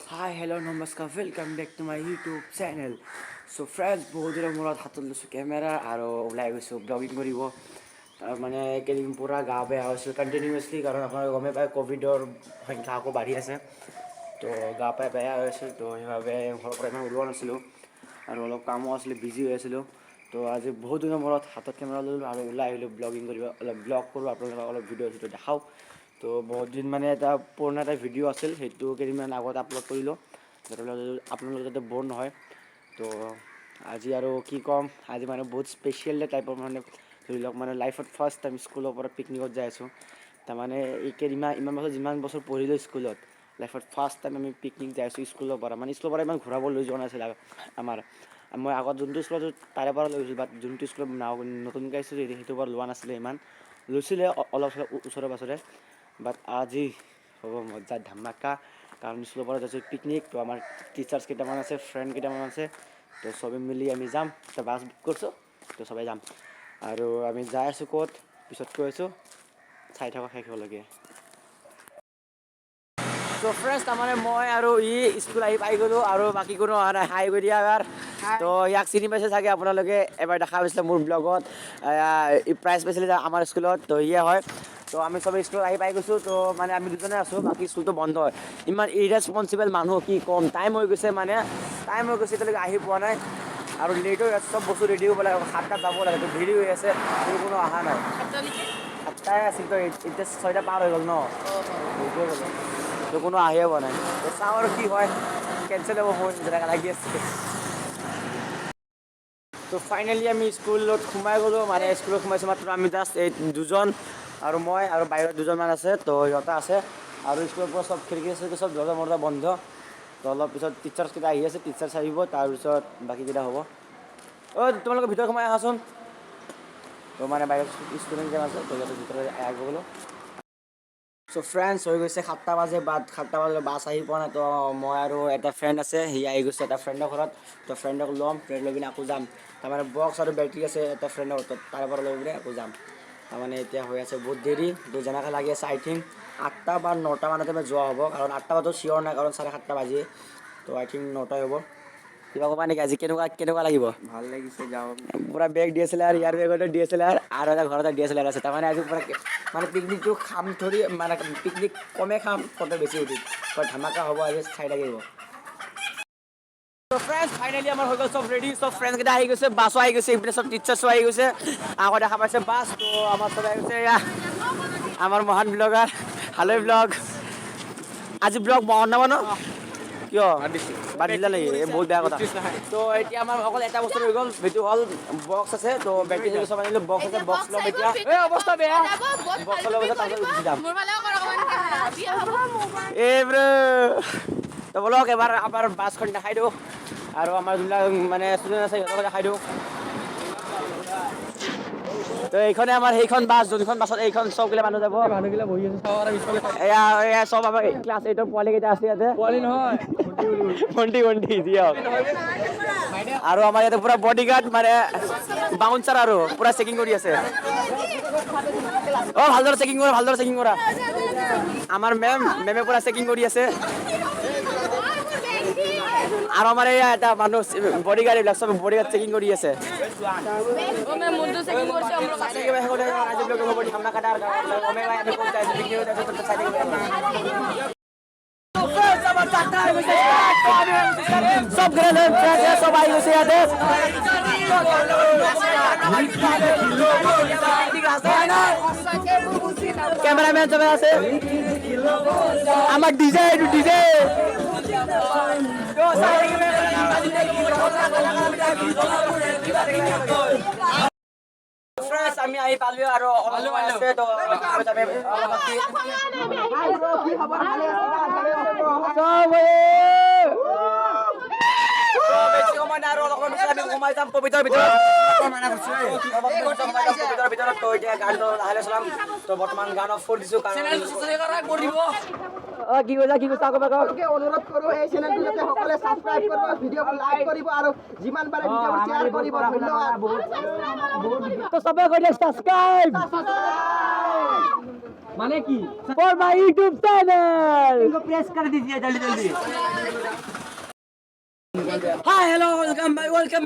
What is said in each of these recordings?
Hi, hello, namaskar. Welcome back to my YouTube channel. So friends, বহুত দিনৰ মূৰত হাতত লৈছোঁ কেমেৰা আৰু ওলাই গৈছোঁ ব্লগিং কৰিব। তাৰ মানে এইকেইদিন পূৰা গা বেয়া হৈছিল কণ্টিনিউৱাছলি, কাৰণ আপোনালোকে গমেই পায় ক'ভিডৰ সংখ্যা আকৌ বাঢ়ি আছে। তো গা পা বেয়া হৈ আছিল, তো সেইবাবে ঘৰৰ পৰা ইমান ওলোৱা নাছিলোঁ আৰু অলপ কামো আছিলে, বিজি হৈ আছিলোঁ। তো আজি বহুত দিনৰ মূৰত হাতত কেমেৰা ল'লোঁ আৰু ওলাই আহিলোঁ ব্লগিং কৰিব, অলপ ব্লগ কৰোঁ, আপোনালোকক অলপ ভিডিঅ' দেখাওঁ। তো বহুত দিন মানে এটা পুৰণা এটা ভিডিঅ' আছিল, সেইটো কেইদিনমান আগত আপলোড কৰিলোঁ, আপোনালোকে যাতে ব'ৰ নহয়। তো আজি আৰু কি ক'ম, আজি মানে বহুত স্পেচিয়েল টাইপৰ, মানে ধৰি লওক মানে লাইফত ফাৰ্ষ্ট টাইম স্কুলৰ পৰা পিকনিকত যাই আছোঁ। তাৰমানে ইমান বছৰ যিমান বছৰ পঢ়িলোঁ স্কুলত, লাইফত ফাৰ্ষ্ট টাইম আমি পিকনিক যাই আছোঁ স্কুলৰ পৰা। মানে স্কুলৰ পৰা ইমান ঘূৰাব লৈ যোৱা নাছিল আমাৰ। মই আগত যোনটো স্কুলত তাৰে পৰা লৈ গৈছিলোঁ, বাট যোনটো স্কুলত নতুনকৈ আহিছোঁ সেইটো পৰা লোৱা নাছিলে ইমান, লৈছিলে অলপ চলপ ওচৰে পাঁজৰে। বাট আজি হ'ব মজা ধামাকা, কাৰণ স্কুলৰ পৰা যাইছোঁ পিকনিক। তো আমাৰ টিচাৰ্ছ কেইটামান আছে, ফ্ৰেণ্ড কেইটামান আছে, তো চবেই মিলি আমি যাম। এটা বাছ বুক কৰিছোঁ, তো চবেই যাম আৰু আমি যাই আছোঁ ক'ত, পিছত কৈ আছোঁ, চাই থকা শেষ হ'ললৈকে। তো ফ্ৰেণ্ডছ, তাৰমানে মই আৰু স্কুল আহি পাই গ'লোঁ আৰু বাকী কোনো অহা নাই। হাই কৰি দিয়া এবাৰ। তো ইয়াক চিনি পাইছে চাগে আপোনালোকে, এবাৰ দেখা পাইছিলে মোৰ ব্লগত, প্ৰাইজ পাইছিলে আমাৰ স্কুলত। তো হয়। তো আমি চবেই স্কুলত আহি পাই গৈছোঁ। তো মানে আমি দুজনে আছোঁ, বাকী স্কুলটো বন্ধ হয়। ইমান ইৰেছপনচিবল মানুহ, কি ক'ম, টাইম হৈ গৈছে, এতিয়ালৈকে আহি পোৱা নাই আৰু লেট হৈ আছে। চব বস্তু ৰেডি হ'ব লাগে, 7টাত যাব লাগে, তো দেৰি হৈ আছে, কোনো অহা নাই। 7টাই আছিল, তো এতিয়া 6টা পাৰ হৈ গ'ল ন, সেইটোৱে ক'লোঁ। তো কোনো আহিয়ে পোৱা নাই। তো চাওঁ আৰু কি হয়, কেনচেল হ'ব মোৰ যেনেকৈ লাগি আছে। তো ফাইনেলি আমি স্কুলত সোমাই গ'লোঁ। মানে স্কুলত সোমাইছোঁ মাত্ৰ আমি জাষ্ট এই দুজন আৰু মই, আৰু বাহিৰত দুজনমান আছে, তো সিহঁতে আছে। আৰু স্কুলৰ পৰা চব খিৰিকী চিৰিকী চব দৰ্জা মৰ্জা বন্ধ। তো অলপ পিছত টিচাৰ্ছ কেইটা আহি আছে, টিচাৰ্ছ আহিব, তাৰপিছত বাকীকেইটা হ'ব। তোমালোকে ভিতৰত সোমাই আহাচোন। তো মানে বাহিৰত ষ্টুডেণ্ট কেইটা আছে, তো সিহঁতৰ ভিতৰত আহিব গ'লোঁ। চ' ফ্ৰেণ্ডছ, হৈ গৈছে 7টা বাজে, 7টা বজাত বাছ আহি পোৱা নাই। তো মই আৰু এটা ফ্ৰেণ্ড আছে, সি আহি গৈছে এটা ফ্ৰেণ্ডৰ ঘৰত। তো ফ্ৰেণ্ডক ল'ম, ফ্ৰেণ্ড লৈ পিনে আকৌ যাম। তাৰমানে বক্স আৰু বেটেৰী আছে এটা ফ্ৰেণ্ডৰ, তাৰে পৰা লৈ পিনে আকৌ যাম। তাৰমানে এতিয়া হৈ আছে বহুত দেৰি, তো যেনেকৈ লাগি আছে আই থিংক 8টা বা 9টা মানতে যোৱা হ'ব, কাৰণ 8টা বজাত চিয়ৰ নাই, কাৰণ 7:30 বাজিয়ে। তো আই থিংক 9টাই হ'ব। কিবা ক'বা নেকি, আজি কেনেকুৱা লাগিব? ভাল লাগিছে যাওঁ। পূৰা বেগ DSLR, ইয়াৰ বেগতে DSLR আৰু এটা ঘৰতে DSLR আছে। তাৰমানে আজি পূৰা মানে পিকনিকটো খাম, ধৰি মানে পিকনিক কমেই খাম, ফটো বেছি উঠিম। ধামাকা হ'ব, আজি চাই থাকিব। তো ফ্ৰেণ্ডছ, ফাইনেলি আমাৰ হৈ গ'ল চব ৰেডি, চব ফ্ৰেণ্ডছকেইটা আহি গৈছে, বাছো আহি গৈছে, এইপিনে চব টিচাৰ্ছো আহি গৈছে। আকৌ দেখা পাইছে বাছ, তো আমাৰ চবে আহি গৈছে। এয়া আমাৰ মহান ব্লগাৰ হালৈ ব্লগ। আজি ব্লগ বনাব ন? কিয় বাদ দিলা নেকি? এই বহুত বেয়া কথা। তো এতিয়া আমাৰ অকল এটা বস্তু হৈ গ'ল, সেইটো হ'ল বক্স আছে। তো বেটেৰী চব আনিলোঁ, বক্স আছে, বক্স ল'ম এতিয়া। অৱস্থা বেয়া, বক্স ল'ব তাৰপিছত উঠি যাম। এই ব্ৰ, তো বলক এবাৰ আমাৰ বাছখন দেখাই দিওঁ আৰু আমাৰ যোনবিলাক মানে ষ্টুডেণ্ট আছে সিহঁতক দেখাই দিওঁ। তো এইখনে আমাৰ সেইখন বাছ, যোনখন বাছত এইখন চবগিলা মানুহ যাব। মানুহগিলা বহি আছে, চাওঁ পিছফালে চাই। এয়া চব আমাৰ ক্লাছ 8ৰ পোৱালি কেইটা আছে ইয়াতে। পোৱালি নহয়, ভণ্টি দিয়ক। আৰু আমাৰ ইয়াতে পুৰা বডিগাৰ্ড, মানে বাউন্সাৰ আৰু পুৰা চেকিং কৰি আছে। ভালদৰে চেকিং কৰা। আমাৰ মেমে পুৰা চেকিং কৰি আছে। আৰু আমাৰ এয়া এটা মানুহ বডিগাৰ্ড, এইবিলাক চব বডিগাৰ্ড চেকিং কৰি আছে। চব চব আহি গৈছে ইয়াতে। কেমেৰামেন চবে আছে, আমাৰ ডিজে আমি আহি পালো আৰু সোমাই যাম পবিত্ৰৰ ভিতৰত। তো বৰ্তমান গান অফ কৰি দিছো, কি কৈছা অনুৰোধ কৰো এই চেনেলটো যাতে সকলোৱে সাবস্ক্ৰাইব কৰিব, ভিডিঅ'টো লাইক কৰিব আৰু যিমান পাৰে ভিডিঅ'টো শ্বেয়াৰ কৰিব। ধন্যবাদ। তো সবে কৰি সাবস্ক্ৰাইব। माने की फॉर माय यूट्यूब चैनल इनको प्रेस कर दीजिए जल्दी जल्दी hi hello welcome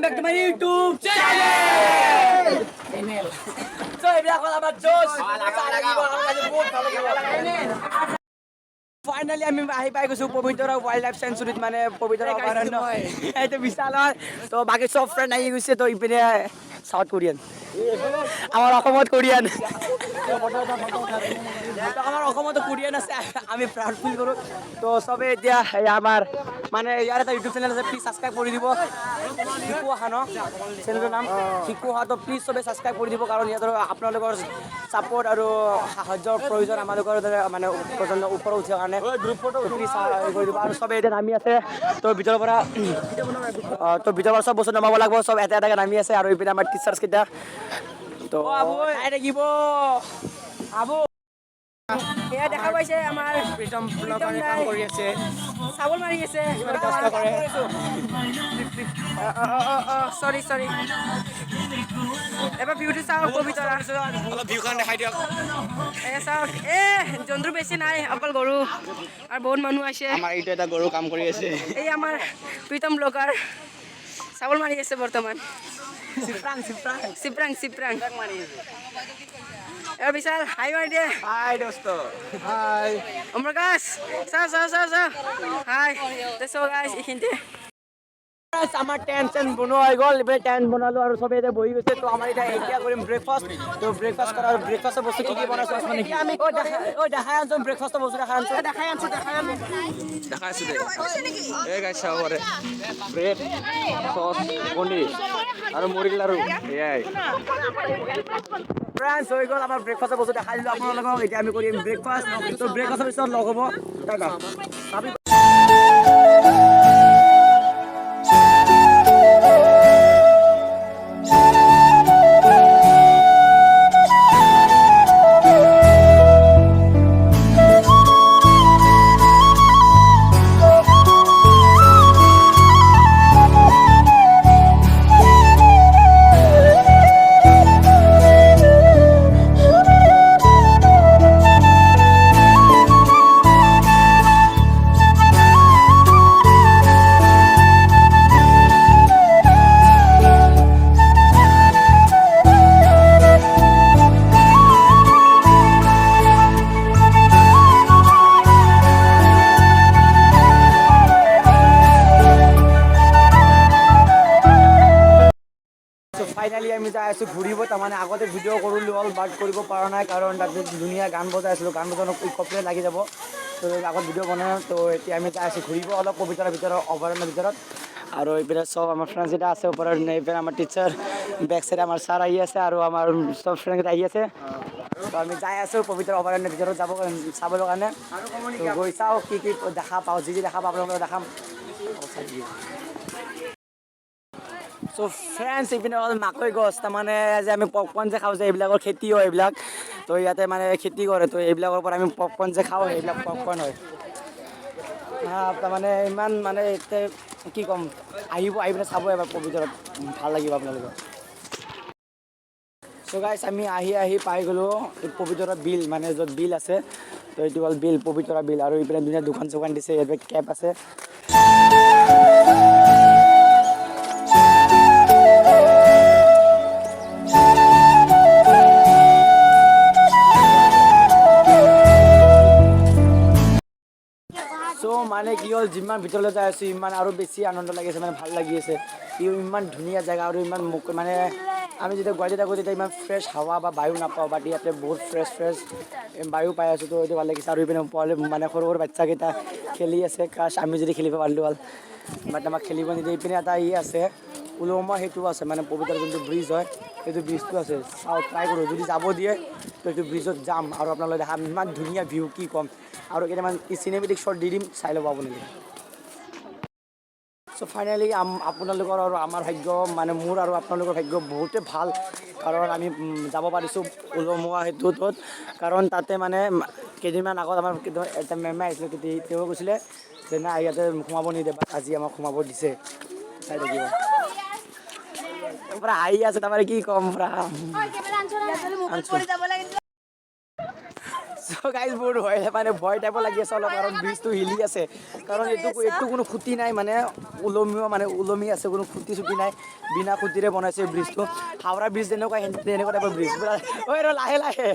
back to my YouTube channel so এইবিলাক আমাৰ জোস ফাইনালি আমি আহি পাই গৈছো পবিতৰা ওয়াইল্ড লাইফ সেঞ্চুৰীত মানে পবিতৰা অভয়াৰণ্য এইটো বিশালৰ তো বাকি সব ফ্ৰেণ্ড আহি গৈছে তো ইপিনে সাউথ কোৰিয়ান আমাৰ অসমত কোৰিয়ান আমাৰ অসমত কোৰিয়ান আছে আমি প্ৰাউড ফিল কৰো তো সবে এতিয়া আমাৰ মানে ইয়াৰ এটা ইউটিউব চেনেল আছে প্লিজ সাবস্ক্ৰাইব কৰি দিব শিকু হানো চেনেলৰ নাম শিকু হা তো প্লিজ সবে সাবস্ক্ৰাইব কৰি দিব কাৰণ ইয়াৰ আপোনালোকৰ সাপোৰ্ট আৰু সাহায্যৰ প্ৰয়োজন আমালোকৰ মানে প্ৰজন্ম ওপৰত উঠাৰ কাৰণে গ্ৰুপ ফটো প্লিজ কৰি দিব আৰু সবে এতিয়া নামি আছে তো ভিতৰৰ পৰা তো ভিতৰৰ পৰা সব বস্তু নামাব লাগিব সব এটা এটাকে নামি আছে আৰু ইপিনে আমাৰ টিচাৰ্ছ কেইটা তো চাই থাকিব আবু এয়া দেখা পাইছে আমাৰ প্ৰীতম ব্লগাৰে কাম কৰি আছে চাবল মাৰি আছে কষ্ট কৰে সৰি এবাৰ ভিউটো চাওঁ পবিতৰা অলপ ভিউখন দেখাই দিয়ক চাওক জন্তু বেছি নাই অকল গৰু আৰু বহুত মানুহ আছে আমাৰ এইটো এটা গৰু কাম কৰি আছে এই আমাৰ প্ৰীতম ব্লগাৰ চাবল মাৰি আছে বৰ্তমান চিপ্ৰাং মাৰি আছে বিশাল হাই মাৰি দিয়ে হাই দোস্ত হাই অমৰকাশ চাও হাই দেখো গাইস এইখিনিতে আমাৰ টেনশন বনোৱা হৈ গ'ল এবাৰ টেন্ট বনালো আৰু সবে এতিয়া বহি গৈছে তো আমাৰ এতিয়া কৰিম ব্ৰেকফাষ্ট তো ব্ৰেকফাষ্ট কৰাৰ ব্ৰেকফাষ্টৰ বস্তু কি বনাইছো মানে কি আমি দেখাই আনছো ব্ৰেকফাষ্টৰ বস্তু দেখাই আনছো দে এই গাইস চাও কৰে ব্ৰেড সস পনীৰ আৰু মুড়ি লাৰু এয়াই ফ্ৰেন্ডছ হৈ গ'ল আমাৰ ব্ৰেকফাষ্টৰ বস্তু দেখাই দিলোঁ আপোনালোকক এতিয়া আমি কৰিম ব্ৰেকফাষ্ট তো ব্ৰেকফাষ্টৰ পিছত লগ হ'ব টাটা ফাইনালি আমি যাই আছোঁ ঘূৰিব তাৰমানে আগতে ভিডিঅ' কৰিলোঁ অল বাট কৰিব পৰা নাই কাৰণ তাতে ধুনীয়া গান বজাই আছিলোঁ গান বজাব কপিৰাইট লাগি যাব তো আগত ভিডিঅ' বনাই তো এতিয়া আমি যাই আছোঁ ঘূৰিব অলপ পবিতৰাৰ ভিতৰত অভয়াৰণ্যৰ ভিতৰত আৰু এইপিনে চব আমাৰ ফ্ৰেণ্ডছ কেইটা আছে ওপৰত এইপিনে আমাৰ টিচাৰ বেক চাইডে আমাৰ ছাৰ আহি আছে আৰু আমাৰ চব ফ্ৰেণ্ডকেইটা আহি আছে তো আমি যাই আছোঁ পবিতৰা অভয়াৰণ্যৰ ভিতৰত যাব চাবৰ কাৰণে তো গৈ চাওঁ কি দেখা পাওঁ যি দেখা পাওঁ আপোনালোকক দেখাম চ' ফ্ৰেণ্ডছ এইপিনে হ'ল মাকৈ গছ তাৰমানে যে আমি পপকৰ্ণ যে খাওঁ যে এইবিলাকৰ খেতি হয় এইবিলাক তো ইয়াতে মানে খেতি কৰে তো এইবিলাকৰ পৰা আমি পপকৰ্ণ যে খাওঁ সেইবিলাক পপকৰ্ণ হয় তাৰমানে ইমান মানে এতিয়া কি ক'ম আহি পিনে চাব এবাৰ পবিতৰত ভাল লাগিব আপোনালোকৰ চ' গাইছ আমি আহি পাই গ'লোঁ পবিতৰা বিল মানে য'ত বিল আছে তো এইটো হ'ল বিল পবিতৰা বিল আৰু এইপিনে ধুনীয়া দোকান চোকান দিছে ইয়াতে কেব আছে মানে কি হ'ল যিমান ভিতৰলৈ যাই আছোঁ ইমান আৰু বেছি আনন্দ লাগিছে মানে ভাল লাগি আছে ইমান ধুনীয়া জেগা আৰু ইমান মানে আমি যেতিয়া গুৱাহাটীত থাকোঁ তেতিয়া ইমান ফ্ৰেছ হাৱা বা বায়ু নাপাওঁ বাট ইয়াতে বহুত ফ্ৰেছ বায়ু পাই আছোঁ তো এইটো ভাল লাগিছে আৰু ইপিনে মানে সৰু বাচ্চাকেইটা খেলি আছে কাছ আমি যদি খেলিব পাৰিলোঁ হ'ল বাট আমাক খেলিব নিদিয়ে ইপিনে এটা আছে উলমা সেইটো আছে মানে পবিতৰা যোনটো ব্ৰিজ হয় সেইটো ব্ৰিজটো আছে চাওঁ ট্ৰাই কৰোঁ যদি যাব দিয়ে তো এইটো ব্ৰিজত যাম আৰু আপোনালোকে দেখাম ইমান ধুনীয়া ভিউ কি ক'ম আৰু কেইটামান চিনেমেটিক শ্বট দি দিম চাই ল'ব আপোনালোকে চ' ফাইনেলি আপোনালোকৰ আৰু আমাৰ ভাগ্য মানে মোৰ আৰু আপোনালোকৰ ভাগ্য বহুতেই ভাল কাৰণ আমি যাব পাৰিছোঁ উলমোৱা সেইটোত কাৰণ তাতে মানে কেইদিনমান আগত আমাৰ এটা মেমে আহিছিলে তেওঁ কৈছিলে যে নাই ইয়াতে সোমাব নিদিয়ে বাট আজি আমাক সোমাব দিছে চাই থাকিব পুৰা হাঁহি আছে তাৰমানে কি ক'ম পুৰা চ' গাইজ মোৰ ভয় টাইপ লাগি আছে অলপ কাৰণ ব্ৰিজটো হিলি আছে কাৰণ এইটো কোনো খুঁটি নাই মানে ওলমি আছে কোনো খুঁটি চুটি নাই বিনা খুঁটিৰে বনাইছে ব্ৰিজটো হাওৰা ব্ৰিজ তেনেকুৱা টাইপৰ ব্ৰিজ লাহে লাহে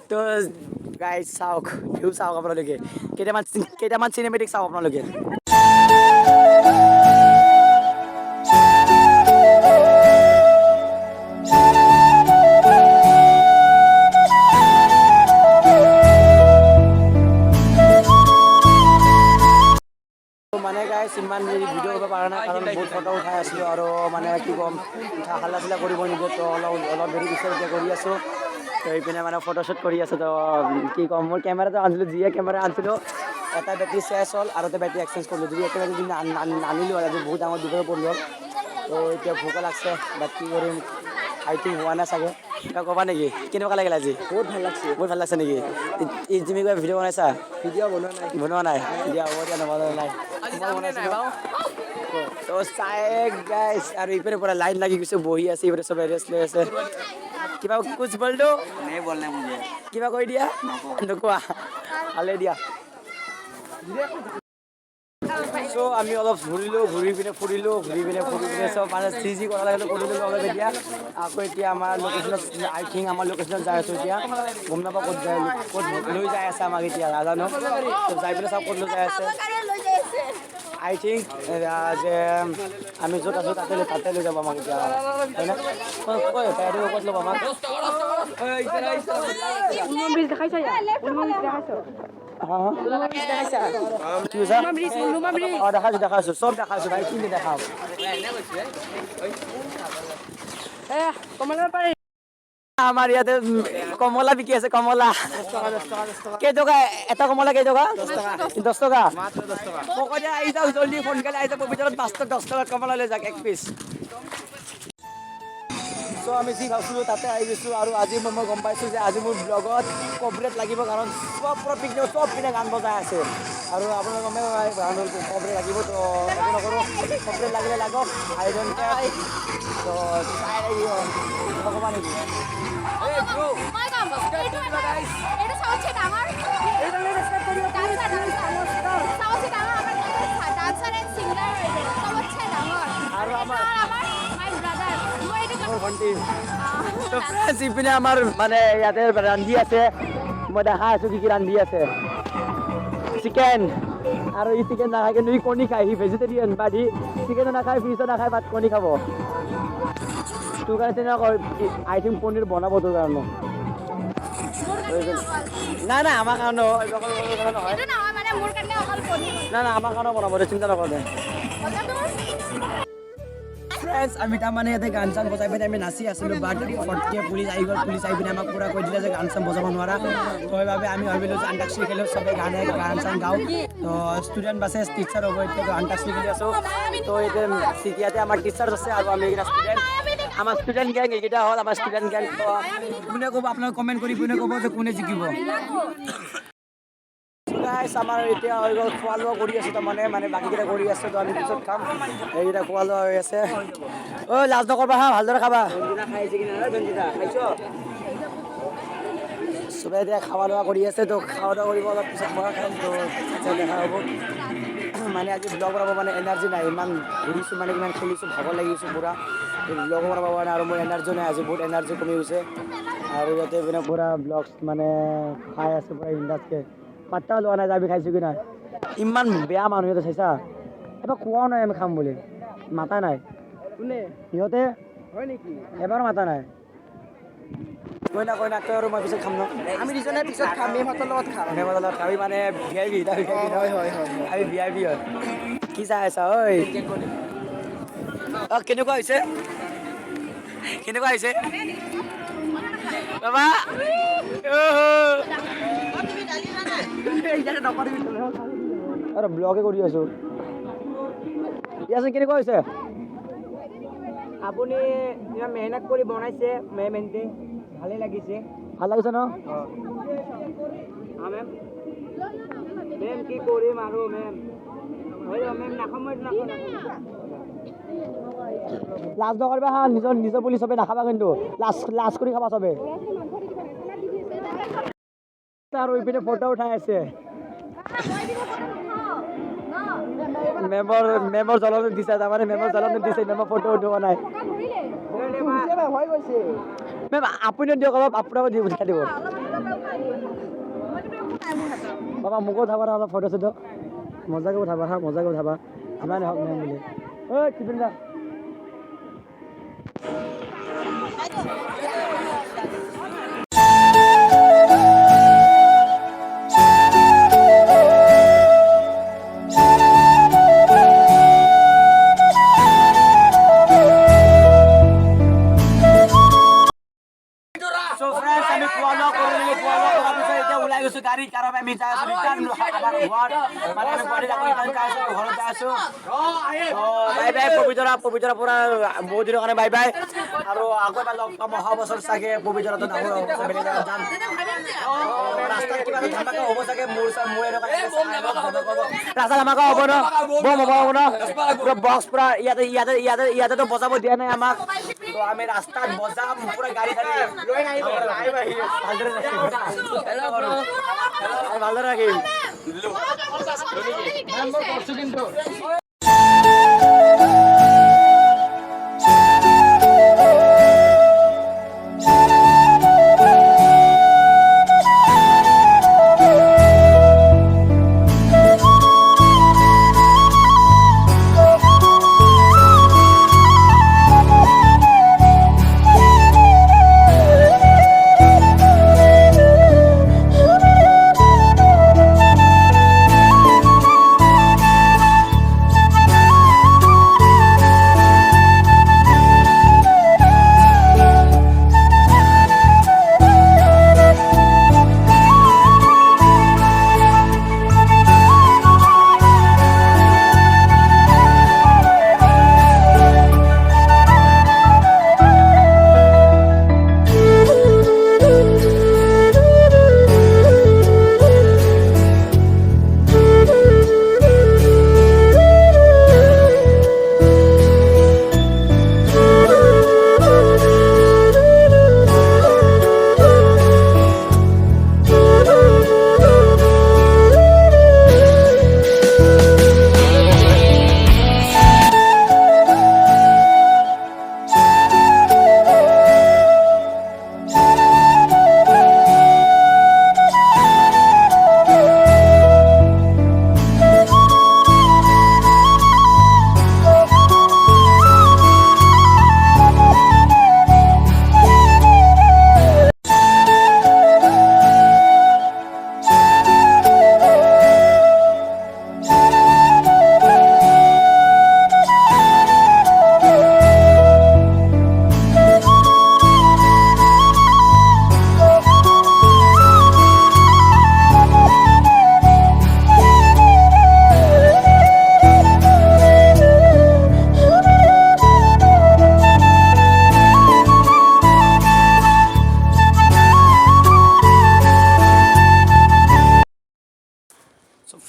তো গাইজ চাওক ভিউ চাওক আপোনালোকে কেইটামান চিনেমেটিক চাওক আপোনালোকে মানে গাইজ ইমান ভিডিঅ' কৰিব পৰা নাই কাৰণ বহুত ফটো উঠাই আছিলোঁ আৰু মানে কি ক'ম হাল্লা চিল্লা কৰিব নিদিয়ে তো অলপ দেৰি পিছত এতিয়া কৰি আছোঁ তো এইপিনে মানে ফটোশ্বুট কৰি আছোঁ তো কি ক'ম মোৰ কেমেৰাটো আনিছিলোঁ যিয়ে কেমেৰা আনিছিলোঁ এটা বেটাৰী চেছ হ'ল আৰু এটা বেটাৰী এক্সচেঞ্জ কৰিলোঁ যদি একেবাৰে যদি আনিলোঁ আৰু আজি বহুত ডাঙৰ দুপৰীয়া পৰিলোঁ তো এতিয়া ভোক লাগছে বাট কি কৰিম আই থিংক হোৱা নাই চাগে কিবা ক'বা নেকি কেনেকুৱা লাগিল আজি বহুত ভাল লাগছে নেকি তুমি কিবা ভিডিঅ' বনাইছা ভিডিঅ' বনোৱা নাই দিয়া হ'ব দিয়া নবনোৱা নাই তো চাই গাইছ আৰু ইপিনে পৰা লাইন লাগি গৈছে বহি আছে ইপিনে চবে ৰেষ্ট লৈ আছে কিবা কুছ বলটো কিবা কৈ দিয়া নোকোৱা ভালে দিয়া চ' আমি অলপ ঘূৰি পিনে ফুৰিলোঁ চব মানে যি কৰা লাগিলে কৰিলোঁ অলপ এতিয়া আকৌ এতিয়া আমাৰ লোকেশ্যনত আই থিংক আমাৰ লোকেশ্যনত যাই আছোঁ এতিয়া গম নাপাওঁ ক'ত লৈ যাই আছে আমাক এতিয়া নাজানো তো যাই পিনে চাওঁ ক'ত লৈ যাই আছে আই থিংক যে আমি য'ত আছোঁ তাতে লৈ যাব আমাক এতিয়া হয়নে ক'ত ল'ব আমাক দেখাইছো চব দেখাইছো ভাই কি দেখাও আমাৰ ইয়াতে কমলা বিকি আছে কমলা কেইটকা এটা কমলা কেইটকা 10 টকা আহি যাওক জলদি সোনকালে আহি যাব ভিতৰত 10 টকা কমলা লৈ যাওক 1 পিচ চ' আমি যি ভাবিছিলোঁ তাতে আহি গৈছোঁ আৰু আজি মই গম পাইছোঁ যে আজি মোৰ ব্লগত কভাৰেজ লাগিব কাৰণ চব পিনে গান বজাই আছে আৰু আপোনালোকে গমে গান কভাৰেজ লাগিব তো একো নকৰোঁ কভাৰেজ লাগিলে লাগক আই ডোণ্ট কেয়াৰ তো চাই লাগিব ক'বা নেকি আৰু আমাৰ ইপিনে আমাৰ মানে ইয়াতে ৰান্ধি আছে মই দেখা আছো কি ৰান্ধি আছে চিকেন আৰু ই চিকেন নাখায় কিন্তু ই কণী খায় সি ভেজিটেৰিয়ান বাট সি চিকেনো নাখায় ফিছো নাখায় বাট কণী খাব তোৰ কাৰণে তেনেকুৱা আই থিংক পনীৰ বনাব তোৰ কাৰণে নাই আমাৰ কাৰণে নহয় নাই আমাৰ কাৰণেও বনাব দে চিন্তা নকৰে ফ্ৰেণ্ডছ আমি তাৰমানে ইয়াতে গান চান বজাই পিনে আমি নাচি আছিলোঁ বাট ফটকৈ পুলিচ আহি গ'ল পুলিচ আহি পিনে আমাক পূৰা কৈ দিলে যে গান চান বজাব নোৱাৰা তো সেইবাবে আমি ভাবিলোঁ যে আন্তাক্ষৰী খেলোঁ চবে গান চান গাওঁ তো ষ্টুডেণ্ট বাছে টিচাৰ হ'ব এতিয়াতো আন্তাক্ষৰী খেলি আছোঁ তো এতিয়া ইয়াতে আমাৰ টিচাৰ্ছ আছে আৰু আমি এইকেইটা ষ্টুডেণ্ট আমাৰ ষ্টুডেণ্ট গেং এইকেইটা হ'ল আমাৰ ষ্টুডেণ্ট গেং তো কোনে ক'ব আপোনালোকে কমেণ্ট কৰি কোনে ক'ব যে কোনে জিকিব আমাৰ এতিয়া হৈ গ'ল খোৱা লোৱা কৰি আছোঁ তাৰমানে মানে বাকীকেইটা কৰি আছোঁ তো আমি পিছত খাম এইকেইটা খোৱা লোৱা হৈ আছে ঐ লাজ নকৰবা হা ভালদৰে খাবা চবে এতিয়া খোৱা লোৱা কৰি আছে তো খোৱা লোৱা কৰিব অলপ পিছত মই খাম তো দেখা হ'ব মানে আজি ব্লগ বনাব মানে এনাৰ্জি নাই ইমান ঘূৰিছোঁ মানে ইমান খেলিছোঁ ভাগৰ লাগিছোঁ পূৰা ব্লগ বনাব পৰা নাই আৰু মোৰ এনাৰ্জি নাই আজি বহুত এনাৰ্জি কমি গৈছে আৰু ইয়াতে মানে পূৰা ব্লগ মানে খাই আছে পূৰা ইণ্ডাষ্ট্ৰি পাত্তা লোৱা নাই যাবি খাইছোঁ কি নাই ইমান বেয়া মানুহ সিহঁতে চাইছা এবাৰ কোৱাও নাই আমি খাম বুলি মাতা নাই কোনে সিহঁতে হয় নেকি এবাৰো মাতা নাই কৈ না তই আৰু মই পিছত খাম ন আমি দুজনে পিছত খাম মেমহঁতৰ লগত খাম আমি মানে ভিআইপি হয় আমি ভিআইপি হয় কি চাই আছা ঐ কেনেকুৱা হৈছে বাবা আৰু ব্লগে কৰি আছোঁ ইয়াচোন কেনেকুৱা হৈছে আপুনি ইমান মেহনত কৰি বনাইছে মেমহঁতে ভালে লাগিছে ভাল লাগিছে ন মেম মেম কি কৰিম আৰু মেম হয় মেম নাখাম মই লাজ নকৰিবা হা নিজৰ বুলি চবে নাখাবা কিন্তু লাজ কৰি খাবা চবে আৰু ইপিনে ফটো উঠাই আছে মেমৰ জলনে দিছে তাৰমানে মেমৰ জলনে দিছে মেমৰ ফটো উঠোৱা নাই হৈ গৈছে মেম আপুনিও দিয়ক অলপ আপোনাকো দি উঠাই দিব বাবা মোকো উঠাবা না অলপ ফটো চটো মজাকে উঠাবা হা মজাকে উঠাবা যিমানে হওক মেম বুলি ঐ টিফিন দা So friends, আমি খোৱা কৰিলোঁ খোৱা কৰাৰ পিছত এতিয়া ওলাই গৈছোঁ গাড়ী কাৰণ আমি যাই আছোঁ ৰিটাৰ্ণ আমাৰ ঘৰ মানে আমি গুৱাহাটীত আকৌ ৰিটাৰ্ণ যাই আছোঁ ঘৰত যাই আছোঁ বাই বাই পবিতৰা পবিতৰা পৰা বহুত দিনৰ কাৰণে বাই বাই আৰু আকৌ এবাৰ লগ পাম অহা বছৰ চাগে পবিতৰাটো ডাঙৰ বেলেগ জেগাত যাম ৰাস্তাত কিবা এটা ধামাকা হ'ব চাগে মোৰ এনেকুৱা ৰাস্তা ধামাকা হ'ব ন বম হ'ব ন পুৰা বক্স পুৰা ইয়াতেতো বজাব দিয়া নাই আমাক তো আমি ৰাস্তাত বজাম পুৰা গাড়ী চাড়ী লৈ নাহিব ভালদৰে ৰাখিম কিন্তু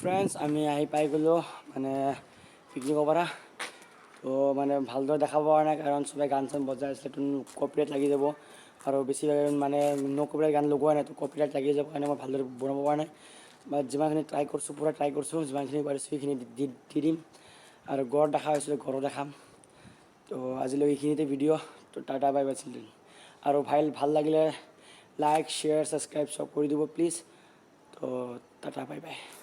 ফ্ৰেণ্ডছ আমি আহি পাই গ'লোঁ মানে পিকনিকৰ পৰা তো মানে ভালদৰে দেখাব পৰা নাই কাৰণ চবে গান চান বজাই আছিলে তো কপিৰাইট লাগি যাব আৰু বেছিভাগ মানে ন' কপিৰাইট গান লগোৱা নাই তো কপিৰাইট লাগি যাব কাৰণে মই ভালদৰে বনাব পৰা নাই বাট যিমানখিনি ট্ৰাই কৰিছোঁ পূৰা ট্ৰাই কৰিছোঁ যিমানখিনি পাৰিছোঁ সেইখিনি দি দিম আৰু ঘৰত দেখা হৈছিলোঁ ঘৰত দেখাম তো আজিলৈ এইখিনিতে ভিডিঅ' তো টাটা বাই বাই চিলড্ৰেন আৰু ভাল লাগিলে লাইক শ্বেয়াৰ ছাবস্ক্ৰাইব চব কৰি দিব প্লিজ তো টাটা বাই বাই